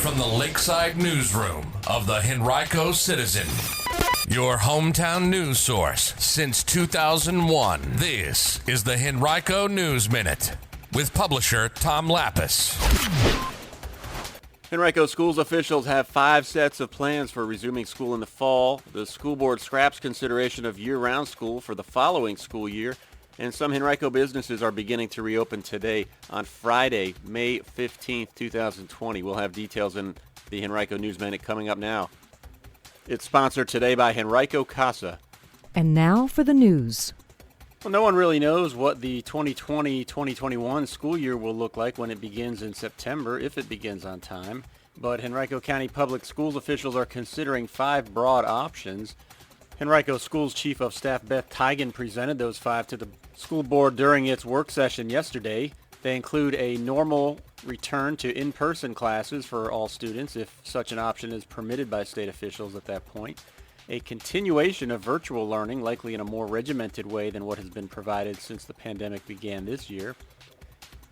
from the Lakeside Newsroom of the Henrico Citizen, your hometown news source since 2001. This is the Henrico News Minute with publisher Tom Lapis. Henrico schools officials have 5 sets of plans for resuming school in the fall. The school board scraps consideration of year-round school for the following school year, and some Henrico businesses are beginning to reopen today on Friday, May 15th, 2020. We'll have details in the Henrico News Minute coming up now. It's sponsored today by Henrico Casa. And now for the news. Well, no one really knows what the 2020-2021 school year will look like when it begins in September, if it begins on time. But Henrico County Public Schools officials are considering 5 broad options. Henrico Schools Chief of Staff Beth Tigan presented those 5 to the school board during its work session yesterday. They include a normal return to in-person classes for all students, if such an option is permitted by state officials at that point. A continuation of virtual learning, likely in a more regimented way than what has been provided since the pandemic began this year.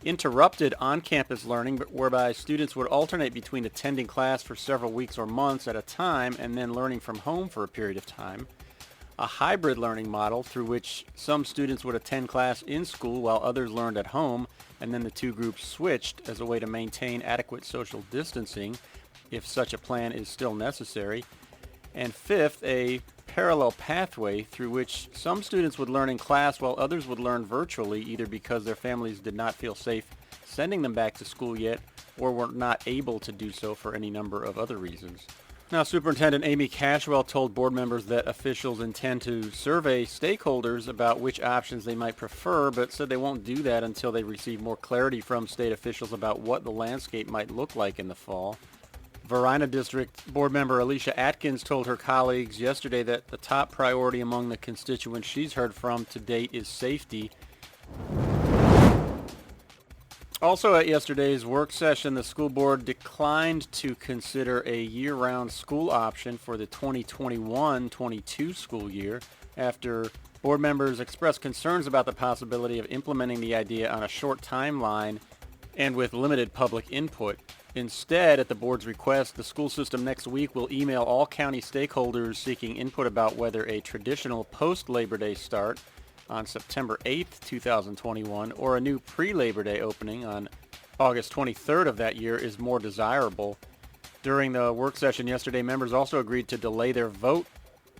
Interrupted on-campus learning, whereby students would alternate between attending class for several weeks or months at a time and then learning from home for a period of time. A hybrid learning model through which some students would attend class in school while others learned at home, and then the two groups switched as a way to maintain adequate social distancing if such a plan is still necessary. And 5th, a parallel pathway through which some students would learn in class while others would learn virtually, either because their families did not feel safe sending them back to school yet or were not able to do so for any number of other reasons. Now, Superintendent Amy Cashwell told board members that officials intend to survey stakeholders about which options they might prefer, but said they won't do that until they receive more clarity from state officials about what the landscape might look like in the fall. Varina District Board Member Alicia Atkins told her colleagues yesterday that the top priority among the constituents she's heard from to date is safety. Also at yesterday's work session, the school board declined to consider a year-round school option for the 2021-22 school year after board members expressed concerns about the possibility of implementing the idea on a short timeline and with limited public input. Instead, at the board's request, the school system next week will email all county stakeholders seeking input about whether a traditional post-Labor Day start on September 8th, 2021, or a new pre-Labor Day opening on August 23rd of that year is more desirable. During the work session yesterday, members also agreed to delay their vote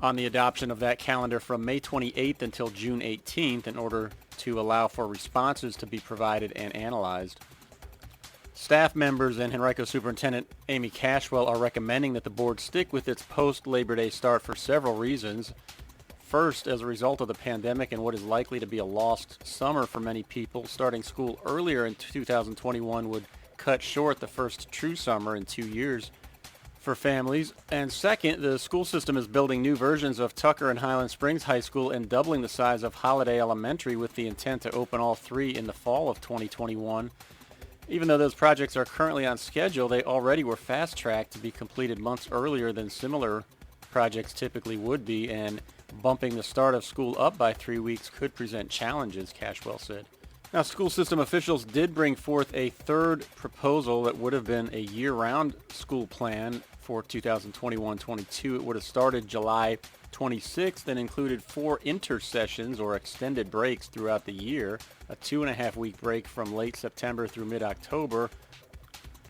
on the adoption of that calendar from May 28th until June 18th in order to allow for responses to be provided and analyzed. Staff members and Henrico Superintendent Amy Cashwell are recommending that the board stick with its post-Labor Day start for several reasons. First, as a result of the pandemic and what is likely to be a lost summer for many people, starting school earlier in 2021 would cut short the first true summer in 2 years for families. And second, the school system is building new versions of Tucker and Highland Springs High School and doubling the size of Holiday Elementary with the intent to open all 3 in the fall of 2021. Even though those projects are currently on schedule, they already were fast-tracked to be completed months earlier than similar projects typically would be, and bumping the start of school up by 3 weeks could present challenges, Cashwell said. Now, school system officials did bring forth a third proposal that would have been a year-round school plan for 2021-22. It would have started July 26th and included 4 intersessions or extended breaks throughout the year, a 2.5-week break from late September through mid-October,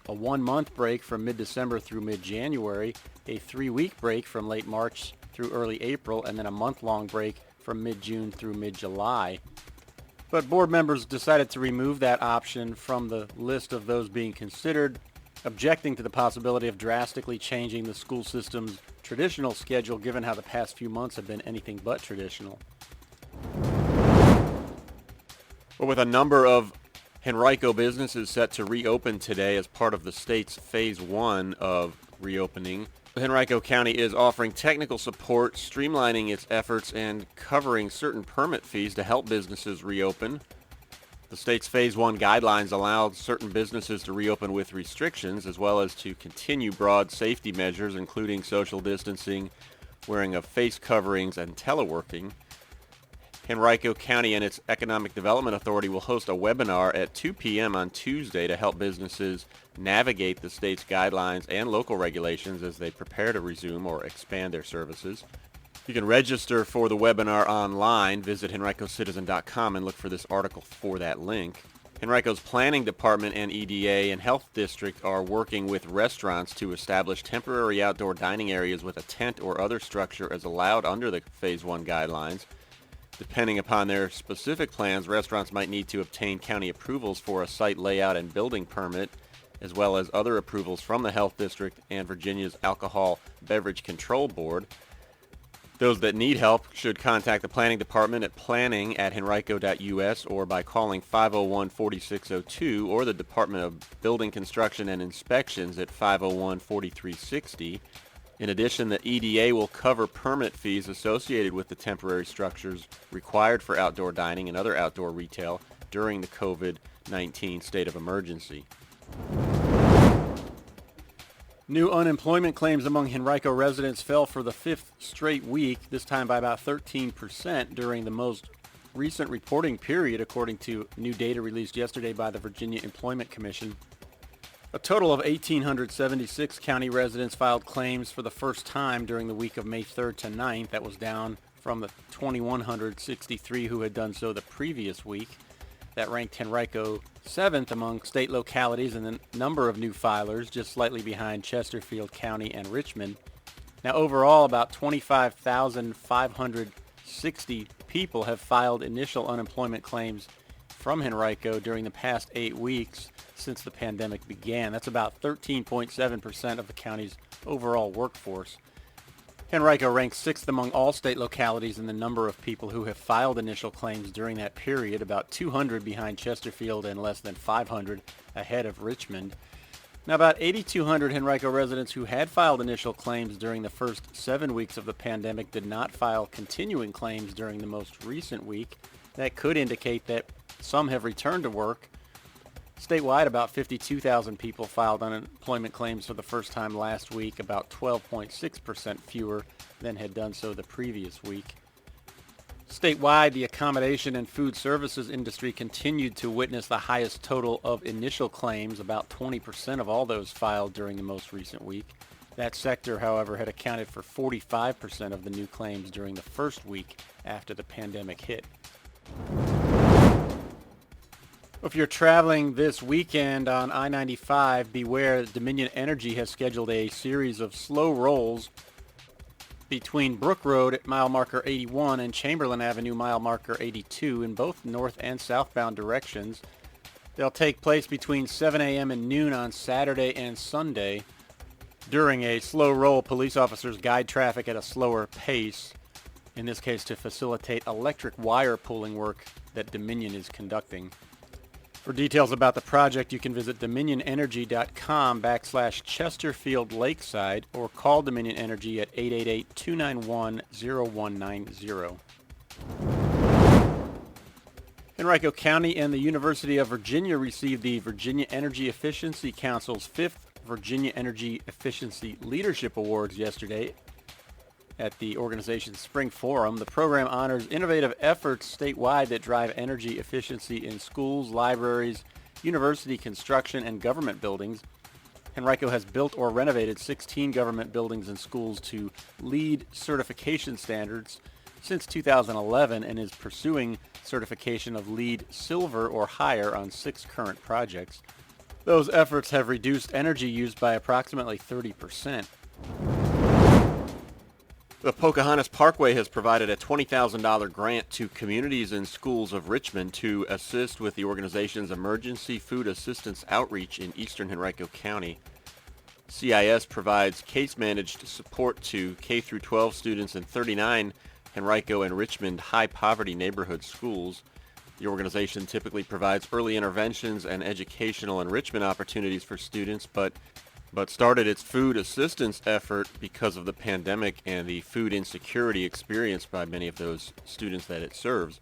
a 1-month break from mid-December through mid-January, a 3-week break from late March through early April, and then a month-long break from mid-June through mid-July. But board members decided to remove that option from the list of those being considered, objecting to the possibility of drastically changing the school system's traditional schedule given how the past few months have been anything but traditional. Well, with a number of Henrico businesses set to reopen today as part of the state's Phase 1 of reopening, Henrico County is offering technical support, streamlining its efforts, and covering certain permit fees to help businesses reopen. The state's Phase 1 guidelines allow certain businesses to reopen with restrictions, as well as to continue broad safety measures, including social distancing, wearing of face coverings, and teleworking. Henrico County and its Economic Development Authority will host a webinar at 2 p.m. on Tuesday to help businesses navigate the state's guidelines and local regulations as they prepare to resume or expand their services. You can register for the webinar online. Visit henricocitizen.com and look for this article for that link. Henrico's Planning Department and EDA and Health District are working with restaurants to establish temporary outdoor dining areas with a tent or other structure as allowed under the Phase 1 guidelines. Depending upon their specific plans, restaurants might need to obtain county approvals for a site layout and building permit, as well as other approvals from the Health District and Virginia's Alcohol Beverage Control Board. Those that need help should contact the Planning Department at planning@henrico.us or by calling 501-4602 or the Department of Building Construction and Inspections at 501-4360. In addition, the EDA will cover permit fees associated with the temporary structures required for outdoor dining and other outdoor retail during the COVID-19 state of emergency. New unemployment claims among Henrico residents fell for the fifth straight week, this time by about 13% during the most recent reporting period, according to new data released yesterday by the Virginia Employment Commission. A total of 1,876 county residents filed claims for the first time during the week of May 3rd to 9th. That was down from the 2,163 who had done so the previous week. That ranked Henrico 7th among state localities in the number of new filers, just slightly behind Chesterfield County and Richmond. Now overall, about 25,560 people have filed initial unemployment claims from Henrico during the past 8 weeks since the pandemic began. That's about 13.7% of the county's overall workforce. Henrico ranks 6th among all state localities in the number of people who have filed initial claims during that period, about 200 behind Chesterfield and less than 500 ahead of Richmond. Now, about 8,200 Henrico residents who had filed initial claims during the first 7 weeks of the pandemic did not file continuing claims during the most recent week. That could indicate that some have returned to work. Statewide, about 52,000 people filed unemployment claims for the first time last week, about 12.6% fewer than had done so the previous week. Statewide, the accommodation and food services industry continued to witness the highest total of initial claims, about 20% of all those filed during the most recent week. That sector, however, had accounted for 45% of the new claims during the first week after the pandemic hit. If you're traveling this weekend on I-95, beware. Dominion Energy has scheduled a series of slow rolls between Brook Road at mile marker 81 and Chamberlain Avenue mile marker 82 in both north and southbound directions. They'll take place between 7 a.m. and noon on Saturday and Sunday. During a slow roll, police officers guide traffic at a slower pace, in this case to facilitate electric wire pulling work that Dominion is conducting. For details about the project, you can visit dominionenergy.com/Chesterfield Lakeside or call Dominion Energy at 888-291-0190. Henrico County and the University of Virginia received the Virginia Energy Efficiency Council's 5th Virginia Energy Efficiency Leadership Awards yesterday at the organization's Spring Forum. The program honors innovative efforts statewide that drive energy efficiency in schools, libraries, university construction, and government buildings. Henrico has built or renovated 16 government buildings and schools to LEED certification standards since 2011 and is pursuing certification of LEED Silver or higher on 6 current projects. Those efforts have reduced energy use by approximately 30%. The Pocahontas Parkway has provided a $20,000 grant to communities and schools of Richmond to assist with the organization's emergency food assistance outreach in eastern Henrico County. CIS provides case-managed support to K-12 students in 39 Henrico and Richmond high-poverty neighborhood schools. The organization typically provides early interventions and educational enrichment opportunities for students, but started its food assistance effort because of the pandemic and the food insecurity experienced by many of those students that it serves.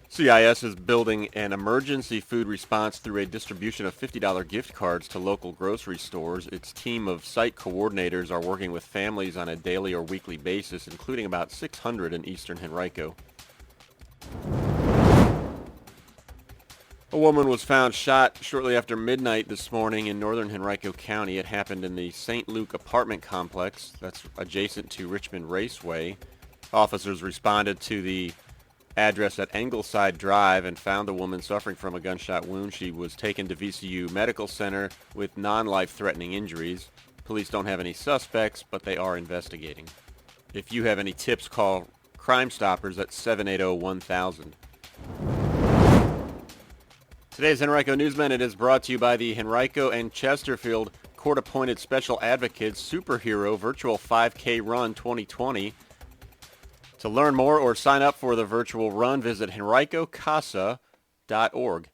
CIS is building an emergency food response through a distribution of $50 gift cards to local grocery stores. Its team of site coordinators are working with families on a daily or weekly basis, including about 600 in eastern Henrico. A woman was found shot shortly after midnight this morning in northern Henrico County. It happened in the St. Luke apartment complex that's adjacent to Richmond Raceway. Officers responded to the address at Engleside Drive and found the woman suffering from a gunshot wound. She was taken to VCU Medical Center with non-life-threatening injuries. Police don't have any suspects, but they are investigating. If you have any tips, call Crime Stoppers at 780-1000. Today's Henrico News Minute is brought to you by the Henrico and Chesterfield Court-Appointed Special Advocates Superhero Virtual 5K Run 2020. To learn more or sign up for the virtual run, visit henricocasa.org.